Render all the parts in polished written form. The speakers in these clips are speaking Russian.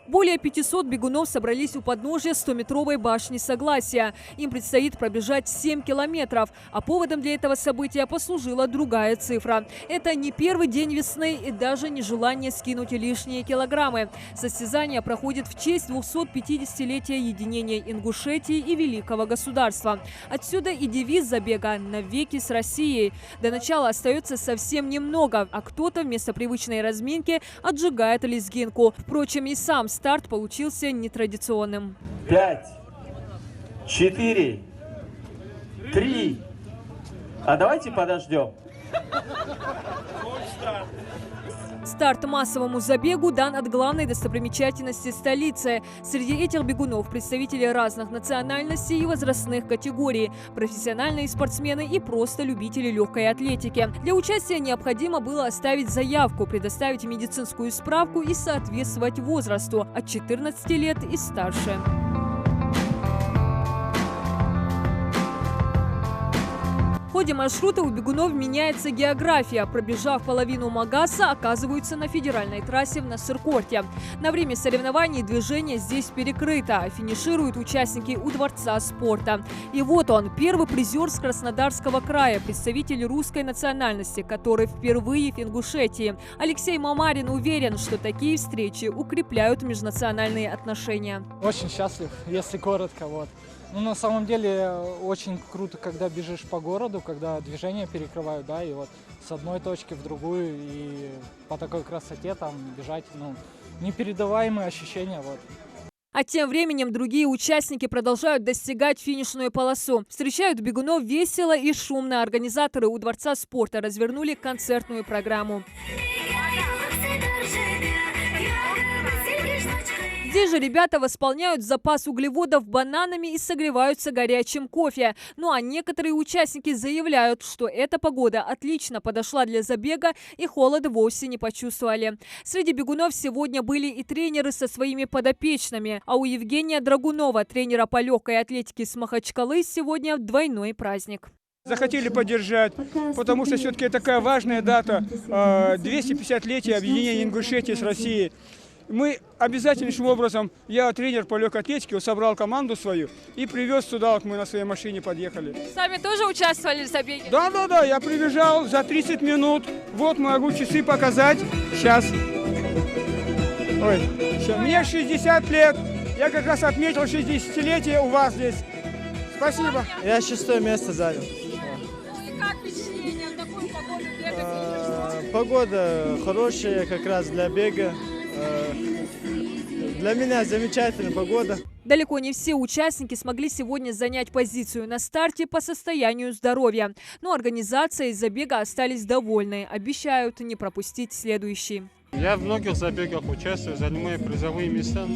Более 500 бегунов собрались у подножия 100-метровой башни Согласия. Им предстоит пробежать 7 километров. А поводом для этого события послужила другая цифра. Это не первый день весны и даже не желание скинуть лишние килограммы. Состязание проходит в честь 250-летия единения Ингушетии и великого государства. Отсюда и девиз забега «Навеки с Россией». До начала остается совсем немного, а кто-то вместо привычной разминки отжигает лезгинку. Впрочем, и сам старт получился нетрадиционным. 5, 4, 3. А давайте подождем. Старт массовому забегу дан от главной достопримечательности столицы. Среди этих бегунов представители разных национальностей и возрастных категорий, профессиональные спортсмены и просто любители легкой атлетики. Для участия необходимо было оставить заявку, предоставить медицинскую справку и соответствовать возрасту от 14 лет и старше. В ходе маршрута у бегунов меняется география. Пробежав половину Магаса, оказываются на федеральной трассе в Нассер-Корте. На время соревнований движение здесь перекрыто. Финишируют участники у Дворца спорта. И вот он, первый призер с Краснодарского края, представитель русской национальности, который впервые в Ингушетии. Алексей Мамарин уверен, что такие встречи укрепляют межнациональные отношения. Очень счастлив, если коротко. Ну, на самом деле, очень круто, когда бежишь по городу, когда движение перекрывают, да, и вот с одной точки в другую, и по такой красоте там бежать, ну, непередаваемые ощущения, вот. А тем временем другие участники продолжают достигать финишную полосу. Встречают бегунов весело и шумно. Организаторы у Дворца спорта развернули концертную программу. Здесь же ребята восполняют запас углеводов бананами и согреваются горячим кофе. Ну а некоторые участники заявляют, что эта погода отлично подошла для забега и холода вовсе не почувствовали. Среди бегунов сегодня были и тренеры со своими подопечными. А у Евгения Драгунова, тренера по легкой атлетике с Махачкалы, сегодня двойной праздник. Захотели поддержать, потому что все-таки такая важная дата, 250-летие объединения Ингушетии с Россией. Мы обязательнейшим образом, я тренер по легкой атлетике, собрал команду свою и привез сюда, вот мы на своей машине подъехали. Сами тоже участвовали в забеге? Да, я прибежал за 30 минут, вот могу часы показать, сейчас. Ой, мне 60 лет, я как раз отметил 60-летие у вас здесь. Спасибо. Я 6-е место занял. Как впечатление в такую погоду бегать? Погода хорошая как раз для бега. Для меня замечательная погода. Далеко не все участники смогли сегодня занять позицию на старте по состоянию здоровья. Но организация и забега остались довольны. Обещают не пропустить следующий. Я в многих забегах участвую, занимаю призовые места,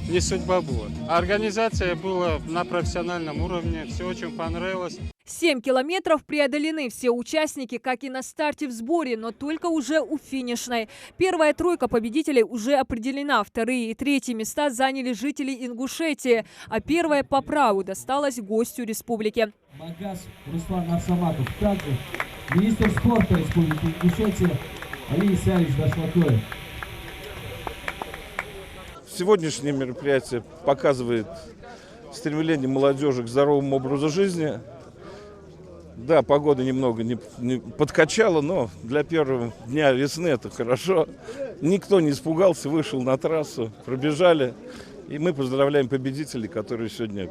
не судьба была. Организация была на профессиональном уровне, все очень понравилось. 7 километров преодолены все участники, как и на старте в сборе, но только уже у финишной. Первая тройка победителей уже определена. Вторые и третьи места заняли жители Ингушетии, а первая по праву досталась гостю республики. Магас Руслан Арсаматов, также министр спорта Республики Ингушетия Алия Исаевич Дашлакоев. Сегодняшнее мероприятие показывает стремление молодежи к здоровому образу жизни. Да, погода немного не подкачала, но для первого дня весны это хорошо. Никто не испугался, вышел на трассу, пробежали. И мы поздравляем победителей, которые сегодня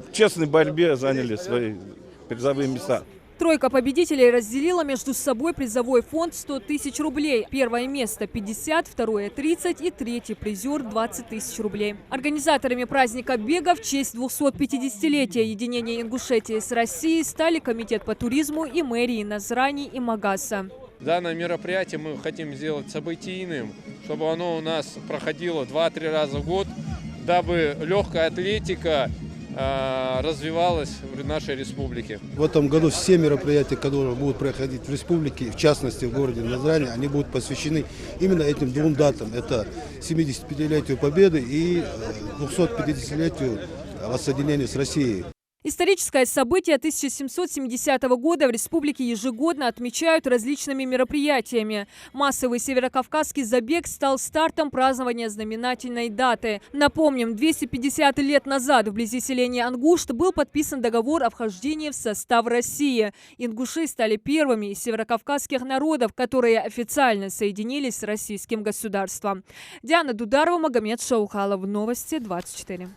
в честной борьбе заняли свои призовые места. Тройка победителей разделила между собой призовой фонд 100 тысяч рублей. Первое место 50, второе 30 и третий призер 20 тысяч рублей. Организаторами праздника бега в честь 250-летия единения Ингушетии с Россией стали Комитет по туризму и мэрии Назрани и Магаса. Данное мероприятие мы хотим сделать событийным, чтобы оно у нас проходило 2-3 раза в год, дабы легкая атлетика развивалась в нашей республике. В этом году все мероприятия, которые будут проходить в республике, в частности в городе Назрани, они будут посвящены именно этим двум датам. Это 75-летию Победы и 250-летию воссоединения с Россией. Историческое событие 1770 года в республике ежегодно отмечают различными мероприятиями. Массовый северокавказский забег стал стартом празднования знаменательной даты. Напомним, 250 лет назад вблизи селения Ангушт был подписан договор о вхождении в состав России. Ингуши стали первыми из северокавказских народов, которые официально соединились с российским государством. Диана Дударова, Магомед Шаухалов. Новости 24.